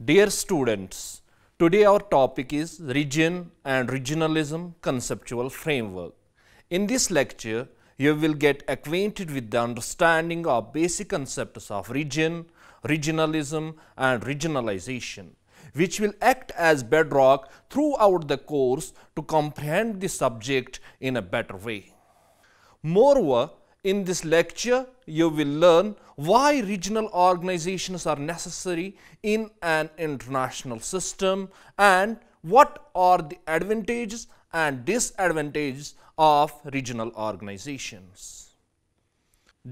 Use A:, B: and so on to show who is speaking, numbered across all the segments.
A: Dear students, today our topic is Region and Regionalism Conceptual Framework. In this lecture, you will get acquainted with the understanding of basic concepts of region, regionalism and regionalization, which will act as bedrock throughout the course to comprehend the subject in a better way. Moreover, in this lecture, you will learn why regional organizations are necessary in an international system and what are the advantages and disadvantages of regional organizations.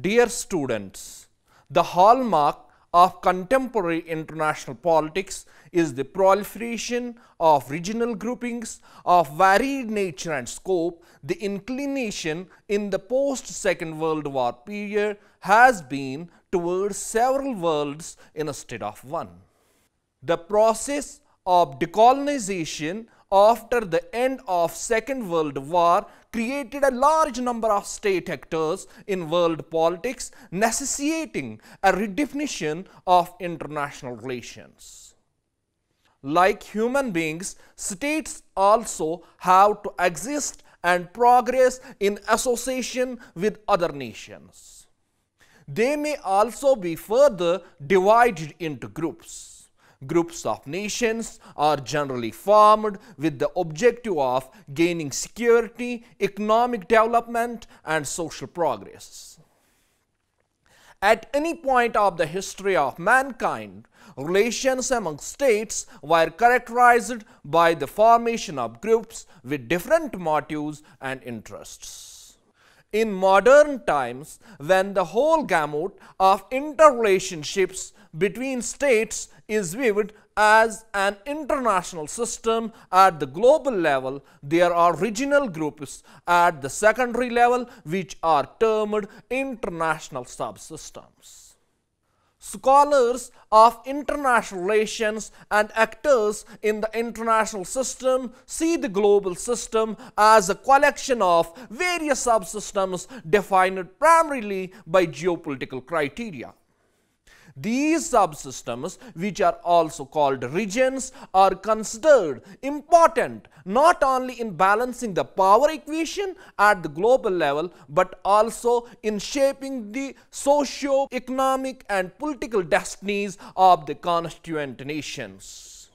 A: Dear students, the hallmark of contemporary international politics is the proliferation of regional groupings of varied nature and scope. The inclination in the post-Second World War period has been towards several worlds instead of one. The process of decolonization after the end of Second World War created a large number of state actors in world politics, necessitating a redefinition of international relations. Like human beings, states also have to exist and progress in association with other nations. They may also be further divided into groups. Groups of nations are generally formed with the objective of gaining security, economic development, and social progress. At any point of the history of mankind, relations among states were characterized by the formation of groups with different motives and interests. In modern times, when the whole gamut of interrelationships between states is viewed as an international system at the global level, there are regional groups at the secondary level which are termed international subsystems. Scholars of international relations and actors in the international system see the global system as a collection of various subsystems defined primarily by geopolitical criteria. These subsystems, which are also called regions, are considered important not only in balancing the power equation at the global level, but also in shaping the socio-economic and political destinies of the constituent nations.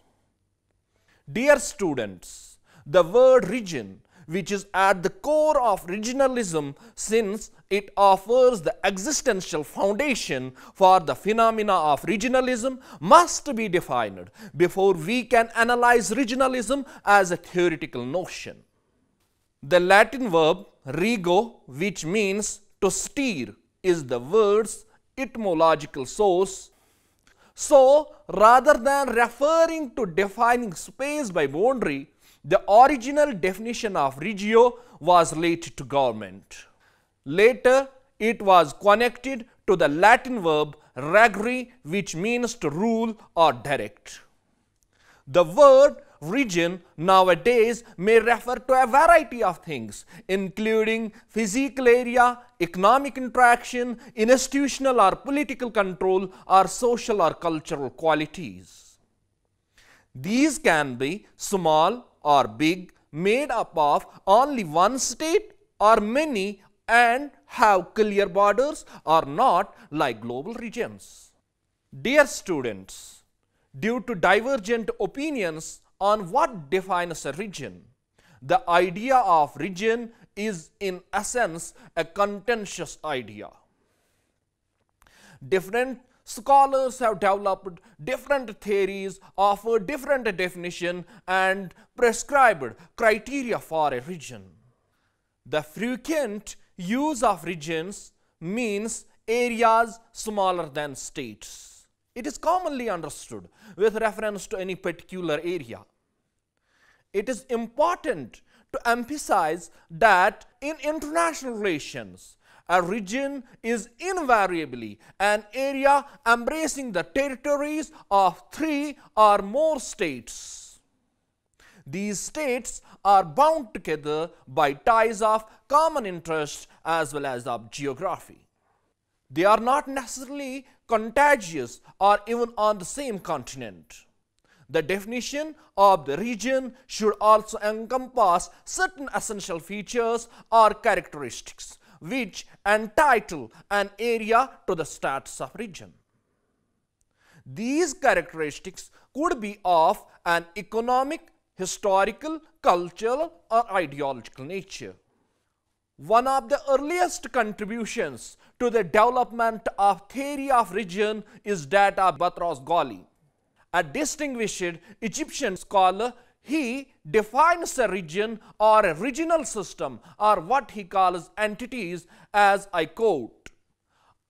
A: Dear students, the word region, which is at the core of regionalism, since it offers the existential foundation for the phenomena of regionalism, must be defined before we can analyze regionalism as a theoretical notion. The Latin verb rego, which means to steer, is the word's etymological source. So, rather than referring to defining space by boundary, the original definition of regio was related to government. Later, it was connected to the Latin verb regere, which means to rule or direct. The word region nowadays may refer to a variety of things, including physical area, economic interaction, institutional or political control, or social or cultural qualities. These can be small or big, made up of only one state or many, and have clear borders or not, like global regions. Dear students, due to divergent opinions on what defines a region, the idea of region is in essence a contentious idea. Different scholars have developed different theories, offered different definitions, and prescribed criteria for a region. The frequent use of regions means areas smaller than states. It is commonly understood with reference to any particular area. It is important to emphasize that in international relations, a region is invariably an area embracing the territories of 3 or more states. These states are bound together by ties of common interest as well as of geography. They are not necessarily contagious or even on the same continent. The definition of the region should also encompass certain essential features or characteristics which entitle an area to the status of region. These characteristics could be of an economic, historical, cultural, or ideological nature. One of the earliest contributions to the development of theory of region is that of Batros Ghali, a distinguished Egyptian scholar. He defines a region or a regional system or what he calls entities as, I quote,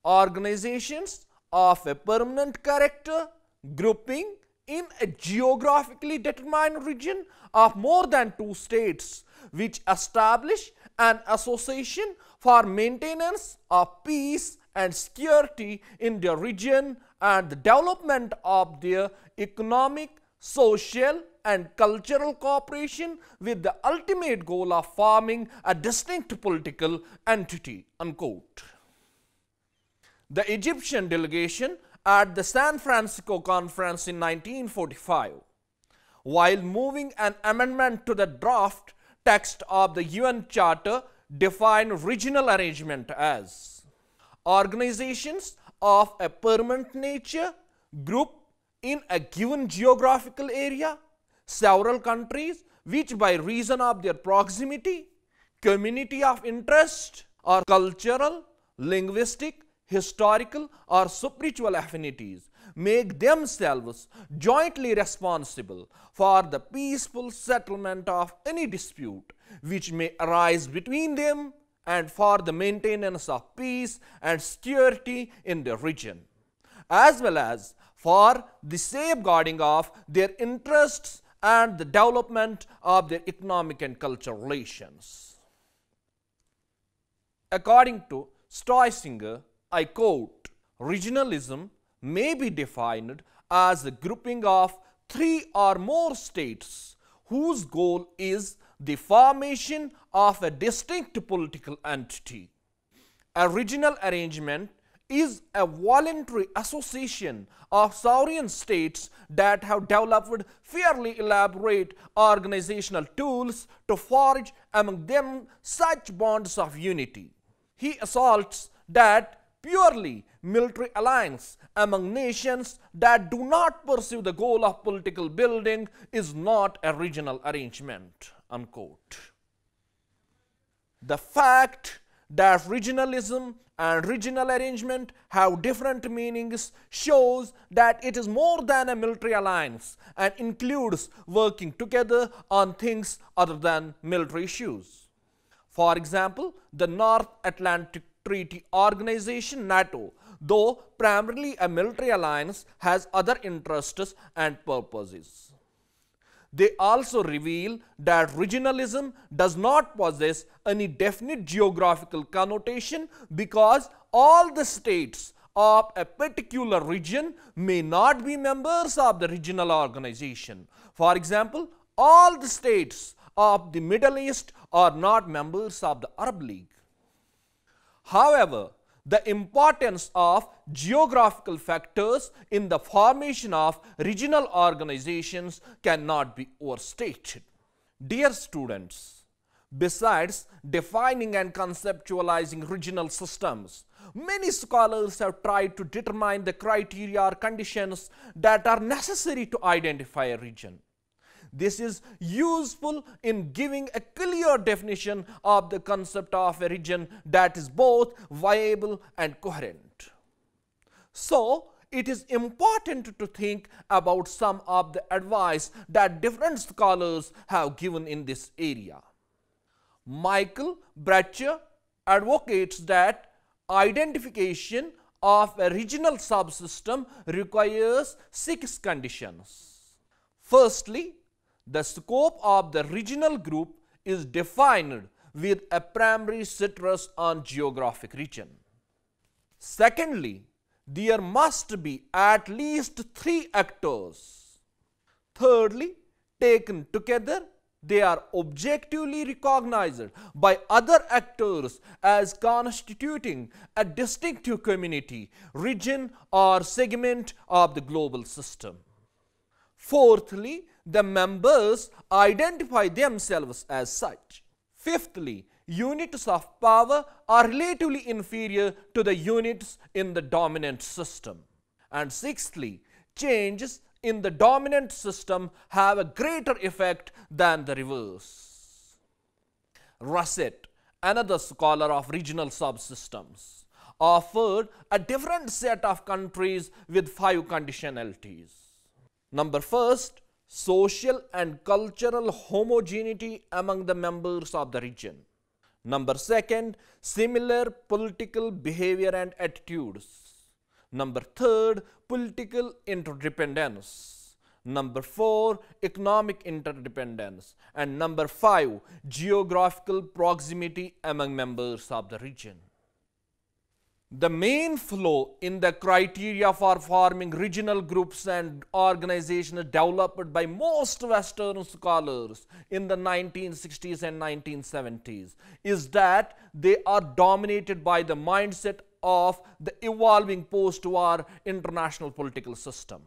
A: organizations of a permanent character grouping in a geographically determined region of more than two states which establish an association for maintenance of peace and security in their region and the development of their economic, social and cultural cooperation with the ultimate goal of forming a distinct political entity, unquote. The Egyptian delegation at the San Francisco Conference in 1945, while moving an amendment to the draft text of the UN Charter, defined regional arrangement as organizations of a permanent nature group in a given geographical area, several countries which by reason of their proximity, community of interest or cultural, linguistic, historical or spiritual affinities make themselves jointly responsible for the peaceful settlement of any dispute which may arise between them and for the maintenance of peace and security in the region, as well as for the safeguarding of their interests and the development of their economic and cultural relations. According to Stoisinger, I quote, regionalism may be defined as a grouping of three or more states whose goal is the formation of a distinct political entity. A regional arrangement is a voluntary association of sovereign states that have developed fairly elaborate organizational tools to forge among them such bonds of unity. He asserts that purely military alliance among nations that do not pursue the goal of political building is not a regional arrangement, unquote. The fact that regionalism and regional arrangement have different meanings shows that it is more than a military alliance and includes working together on things other than military issues. For example, the North Atlantic Treaty Organization, NATO, though primarily a military alliance, has other interests and purposes. They also reveal that regionalism does not possess any definite geographical connotation because all the states of a particular region may not be members of the regional organization. For example, all the states of the Middle East are not members of the Arab League. However, the importance of geographical factors in the formation of regional organizations cannot be overstated. Dear students, besides defining and conceptualizing regional systems, many scholars have tried to determine the criteria or conditions that are necessary to identify a region. This is useful in giving a clear definition of the concept of a region that is both viable and coherent. So, it is important to think about some of the advice that different scholars have given in this area. Michael Brecher advocates that identification of a regional subsystem requires 6 conditions. Firstly, the scope of the regional group is defined with a primary stress on geographic region. Secondly, there must be at least 3 actors. Thirdly, taken together, they are objectively recognized by other actors as constituting a distinctive community, region or segment of the global system. Fourthly, the members identify themselves as such. Fifthly, units of power are relatively inferior to the units in the dominant system. And sixthly, changes in the dominant system have a greater effect than the reverse. Russet, another scholar of regional subsystems, offered a different set of countries with 5 conditionalities. Number first, social and cultural homogeneity among the members of the region. Number second, similar political behavior and attitudes. Number third, political interdependence. Number 4, economic interdependence. And number 5, geographical proximity among members of the region. The main flaw in the criteria for forming regional groups and organizations developed by most Western scholars in the 1960s and 1970s is that they are dominated by the mindset of the evolving post-war international political system.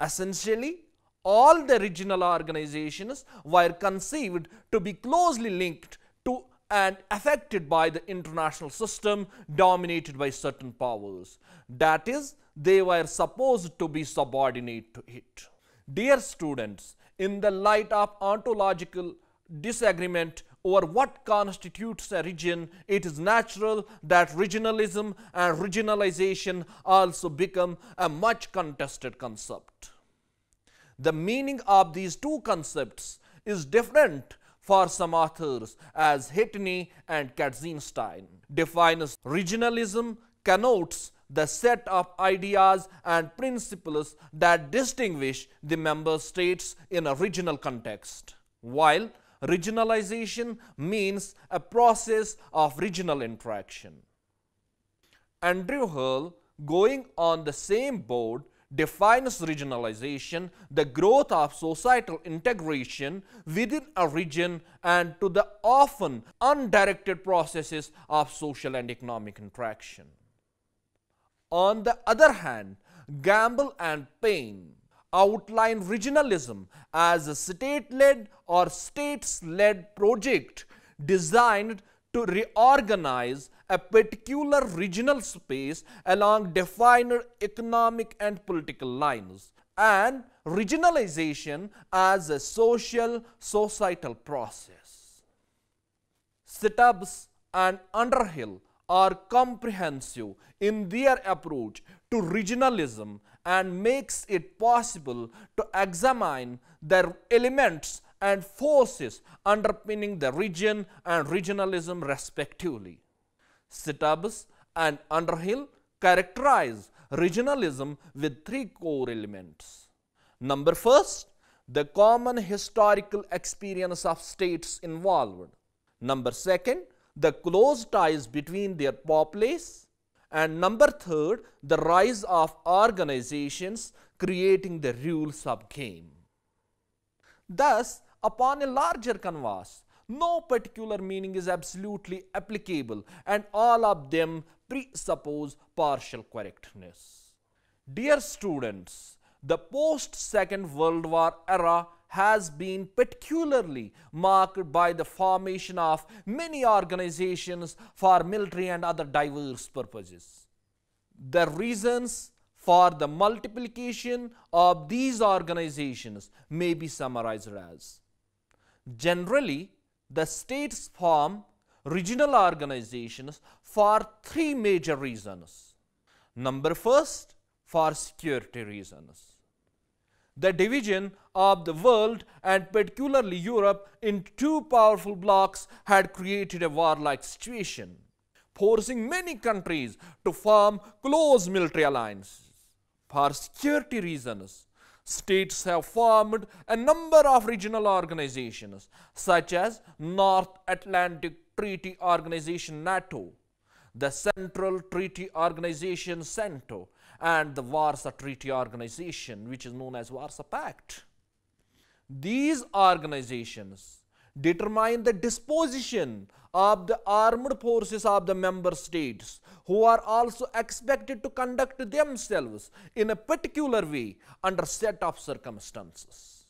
A: Essentially, all the regional organizations were conceived to be closely linked to and affected by the international system dominated by certain powers. That is, they were supposed to be subordinate to it. Dear students, in the light of ontological disagreement over what constitutes a region, it is natural that regionalism and regionalization also become a much contested concept. The meaning of these two concepts is different for some authors, as Hittny and Katzenstein defines regionalism connotes the set of ideas and principles that distinguish the member states in a regional context, while regionalization means a process of regional interaction. Andrew Hull, going on the same board, defines regionalization, the growth of societal integration within a region and to the often undirected processes of social and economic interaction. On the other hand, Gamble and Payne outline regionalism as a state-led or states-led project designed to reorganize a particular regional space along defined economic and political lines, and regionalization as a societal process. Stubbs and Underhill are comprehensive in their approach to regionalism and makes it possible to examine the elements and forces underpinning the region and regionalism respectively. Stubbs and Underhill characterize regionalism with 3 core elements. Number first, the common historical experience of states involved. Number second, the close ties between their populace. And number third, the rise of organizations creating the rules of game. Thus, upon a larger canvas, no particular meaning is absolutely applicable and all of them presuppose partial correctness. Dear students, the post-Second World War era has been particularly marked by the formation of many organizations for military and other diverse purposes. The reasons for the multiplication of these organizations may be summarized as: generally, the states form regional organizations for 3 major reasons. Number first, for security reasons. The division of the world and particularly Europe into 2 powerful blocs had created a warlike situation, forcing many countries to form close military alliances. For security reasons, states have formed a number of regional organizations such as North Atlantic Treaty Organization NATO, the Central Treaty Organization CENTO, and the Warsaw Treaty Organization, which is known as Warsaw Pact. These organizations determine the disposition of the armed forces of the member states, who are also expected to conduct themselves in a particular way under set of circumstances.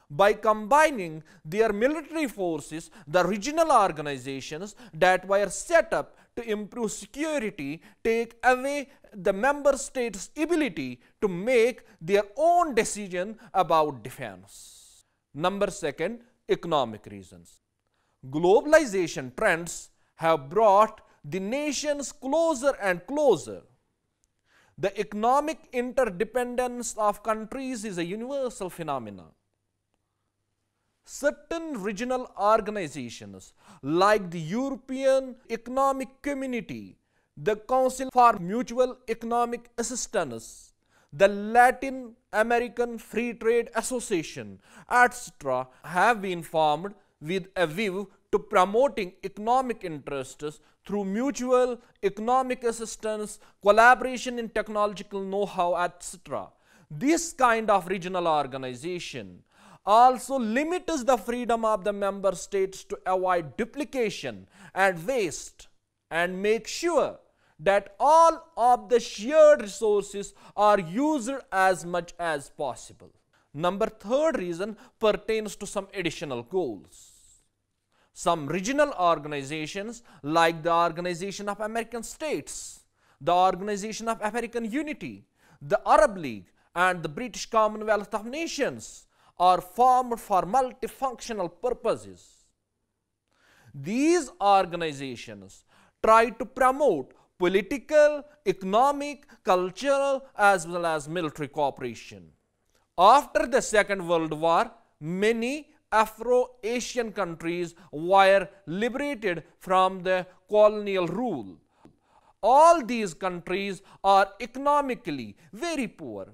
A: By combining their military forces, the regional organizations that were set up to improve security take away the member states' ability to make their own decision about defense. Number second, economic reasons. Globalization trends have brought the nations closer and closer. The economic interdependence of countries is a universal phenomenon. Certain regional organizations like the European Economic Community, the Council for Mutual Economic Assistance, the Latin American Free Trade Association, etc. have been formed with a view to promoting economic interests through mutual economic assistance, collaboration in technological know-how, etc. This kind of regional organization also limits the freedom of the member states to avoid duplication and waste and make sure that all of the shared resources are used as much as possible. Number third reason pertains to some additional goals. Some regional organizations like the Organization of American States, the Organization of African Unity, the Arab League and the British Commonwealth of Nations are formed for multifunctional purposes. These organizations try to promote political, economic, cultural as well as military cooperation. After the Second World War, many Afro-Asian countries were liberated from the colonial rule. All these countries are economically very poor.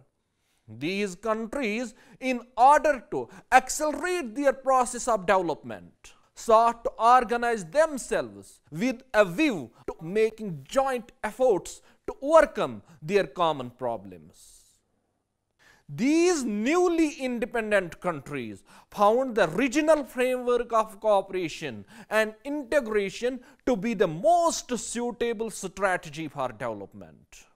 A: These countries, in order to accelerate their process of development, sought to organize themselves with a view to making joint efforts to overcome their common problems. These newly independent countries found the regional framework of cooperation and integration to be the most suitable strategy for development.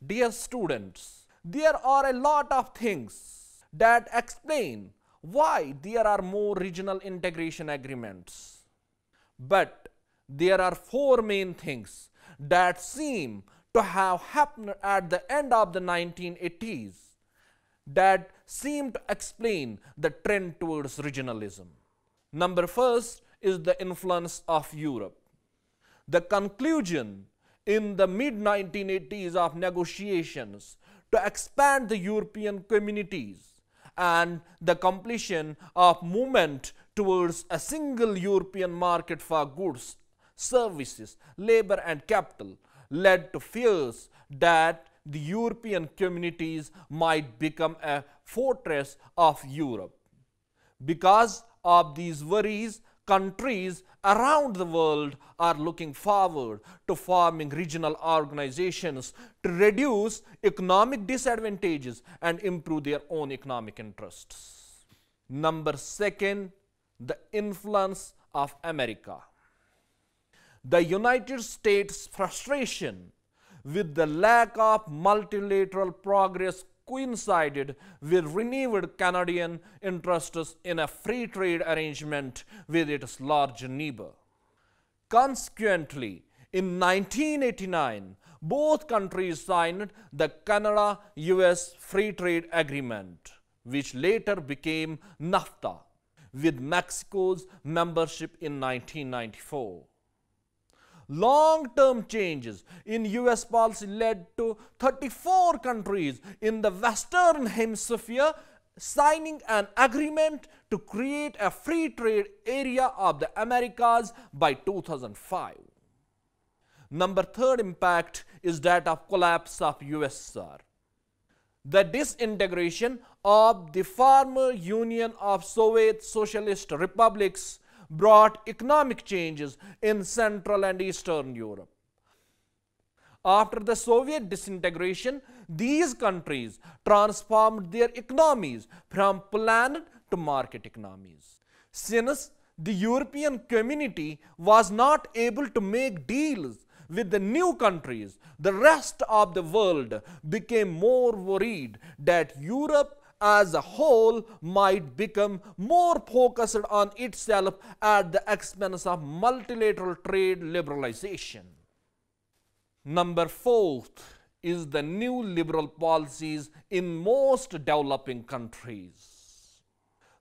A: Dear students, there are a lot of things that explain why there are more regional integration agreements. But there are four main things that seem to have happened at the end of the 1980s that seem to explain the trend towards regionalism. Number first is the influence of Europe. The conclusion in the mid-1980s of negotiations to expand the European communities and the completion of movement towards a single European market for goods, services, labor and capital led to fears that the European communities might become a fortress of Europe. Because of these worries, countries around the world are looking forward to forming regional organizations to reduce economic disadvantages and improve their own economic interests. Number second, the influence of America. The United States' frustration with the lack of multilateral progress coincided with renewed Canadian interests in a free trade arrangement with its larger neighbor. Consequently, in 1989, both countries signed the Canada-US Free Trade Agreement, which later became NAFTA, with Mexico's membership in 1994. Long-term changes in US policy led to 34 countries in the Western Hemisphere signing an agreement to create a free trade area of the Americas by 2005. Number third impact is that of collapse of USSR. The disintegration of the former Union of Soviet Socialist Republics brought economic changes in Central and Eastern Europe. After the Soviet disintegration, these countries transformed their economies from planned to market economies. Since the European community was not able to make deals with the new countries, the rest of the world became more worried that Europe as a whole might become more focused on itself at the expense of multilateral trade liberalization. Number 4 is the new liberal policies in most developing countries.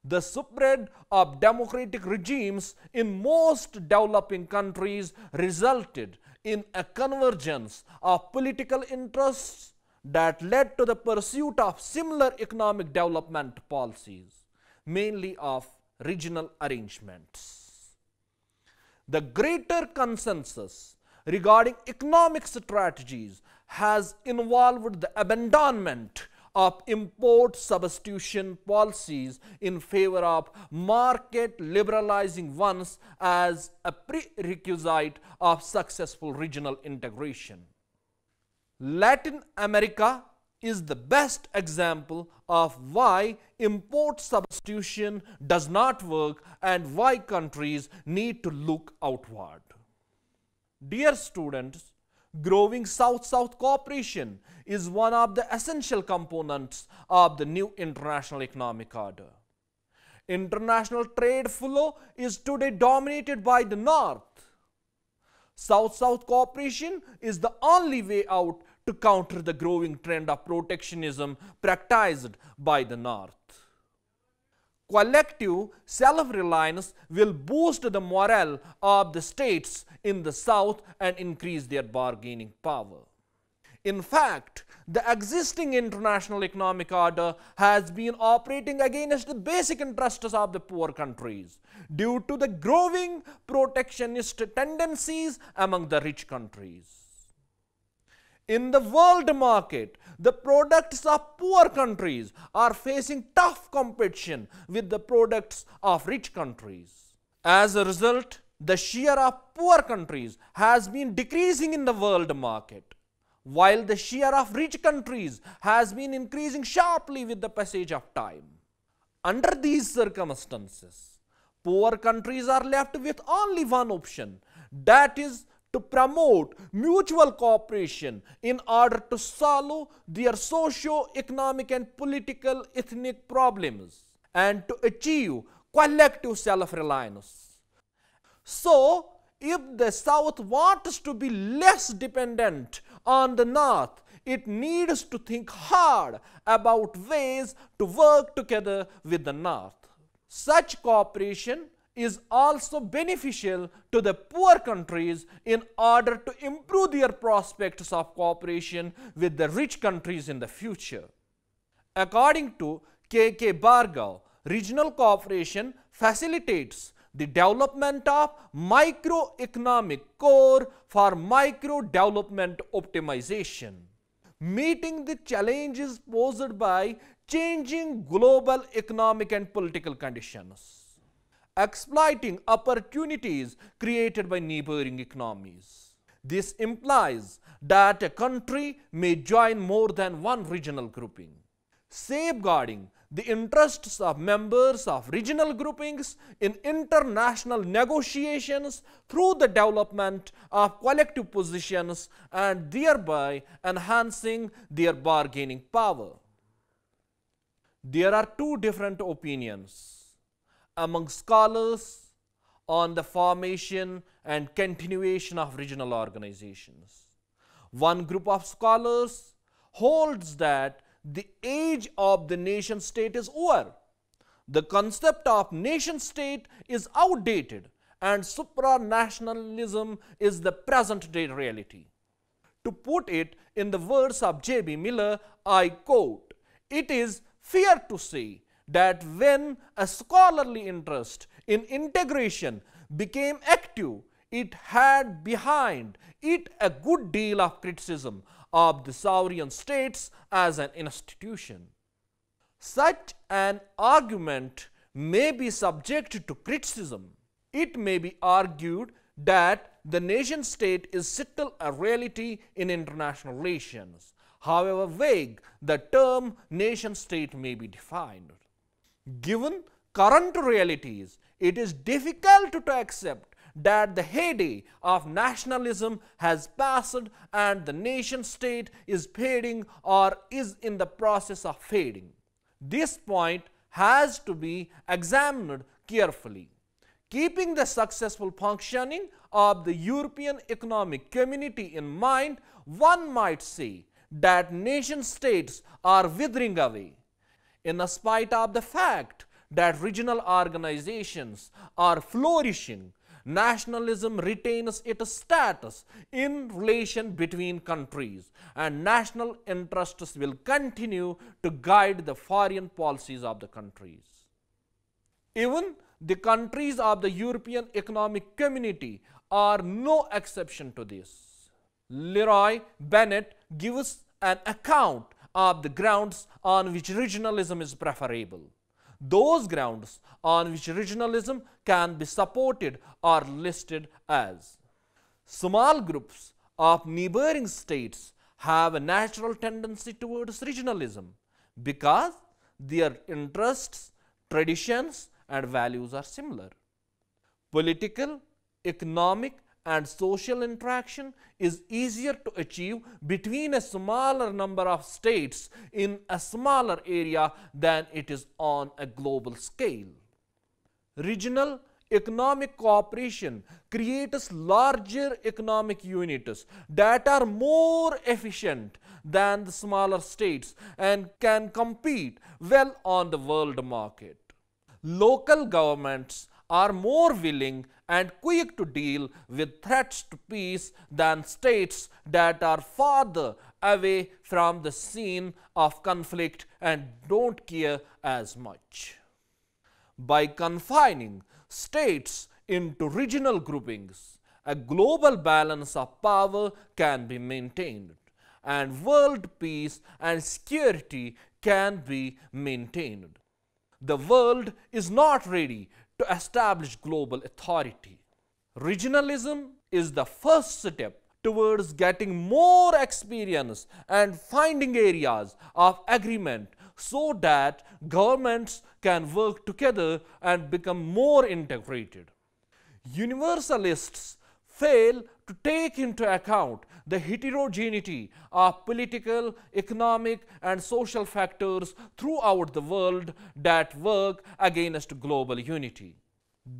A: The spread of democratic regimes in most developing countries resulted in a convergence of political interests that led to the pursuit of similar economic development policies, mainly of regional arrangements. The greater consensus regarding economic strategies has involved the abandonment of import substitution policies in favor of market liberalizing ones as a prerequisite of successful regional integration. Latin America is the best example of why import substitution does not work and why countries need to look outward. Dear students, growing South-South cooperation is one of the essential components of the new international economic order. International trade flow is today dominated by the North. South-South cooperation is the only way out to counter the growing trend of protectionism practiced by the North. Collective self-reliance will boost the morale of the states in the South and increase their bargaining power. In fact, the existing international economic order has been operating against the basic interests of the poor countries due to the growing protectionist tendencies among the rich countries. In the world market, the products of poor countries are facing tough competition with the products of rich countries. As a result, the share of poor countries has been decreasing in the world market, while the share of rich countries has been increasing sharply with the passage of time. Under these circumstances, poor countries are left with only one option, that is to promote mutual cooperation in order to solve their socio-economic and political ethnic problems and to achieve collective self-reliance. So, if the South wants to be less dependent on the North, it needs to think hard about ways to work together with the North. Such cooperation is also beneficial to the poor countries in order to improve their prospects of cooperation with the rich countries in the future. According to K.K. Bargao, regional cooperation facilitates the development of microeconomic core for micro-development optimization, meeting the challenges posed by changing global economic and political conditions, exploiting opportunities created by neighboring economies. This implies that a country may join more than one regional grouping, safeguarding the interests of members of regional groupings in international negotiations through the development of collective positions and thereby enhancing their bargaining power. There are two different opinions among scholars on the formation and continuation of regional organizations. One group of scholars holds that the age of the nation state is over. The concept of nation state is outdated and supranationalism is the present day reality. To put it in the words of J.B. Miller, I quote, "It is fair to say that when a scholarly interest in integration became active, it had behind it a good deal of criticism of the sovereign states as an institution. Such an argument may be subject to criticism. It may be argued that the nation state is still a reality in international relations, however vague the term nation state may be defined. Given current realities, it is difficult to accept that the heyday of nationalism has passed and the nation state is fading or is in the process of fading. This point has to be examined carefully. Keeping the successful functioning of the European Economic Community in mind, one might say that nation states are withering away. In spite of the fact that regional organizations are flourishing, nationalism retains its status in relation between countries, and national interests will continue to guide the foreign policies of the countries. Even the countries of the European Economic Community are no exception to this. Leroy Bennett gives an account of the grounds on which regionalism is preferable. Those grounds on which regionalism can be supported are listed as: small groups of neighboring states have a natural tendency towards regionalism because their interests, traditions, and values are similar. Political, economic, and social interaction is easier to achieve between a smaller number of states in a smaller area than it is on a global scale. Regional economic cooperation creates larger economic units that are more efficient than the smaller states and can compete well on the world market. Local governments are more willing and quick to deal with threats to peace than states that are farther away from the scene of conflict and don't care as much. By confining states into regional groupings, a global balance of power can be maintained, and world peace and security can be maintained. The world is not ready to establish global authority. Regionalism is the first step towards getting more experience and finding areas of agreement so that governments can work together and become more integrated. Universalists fail to take into account the heterogeneity of political, economic, and social factors throughout the world that work against global unity.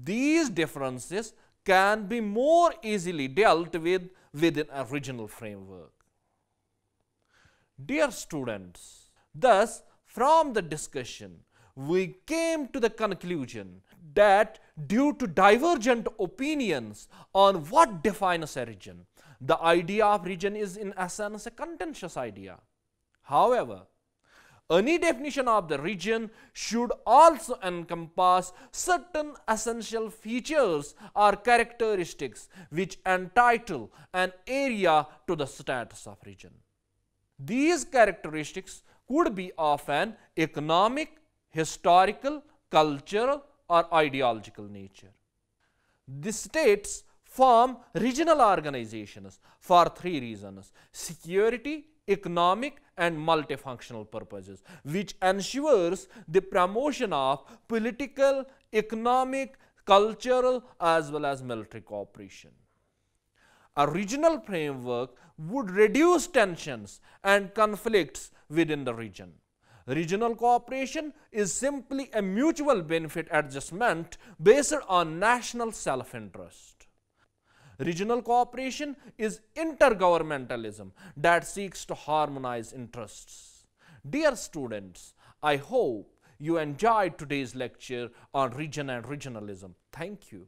A: These differences can be more easily dealt with within a regional framework. Dear students, thus from the discussion, we came to the conclusion that due to divergent opinions on what defines a region, the idea of region is in essence a contentious idea. However, any definition of the region should also encompass certain essential features or characteristics which entitle an area to the status of region. These characteristics could be of an economic, historical, cultural, or ideological nature. The states form regional organizations for three reasons: security, economic, and multifunctional purposes, which ensures the promotion of political, economic, cultural, as well as military cooperation. A regional framework would reduce tensions and conflicts within the region. Regional cooperation is simply a mutual benefit adjustment based on national self-interest. Regional cooperation is intergovernmentalism that seeks to harmonize interests. Dear students, I hope you enjoyed today's lecture on region and regionalism. Thank you.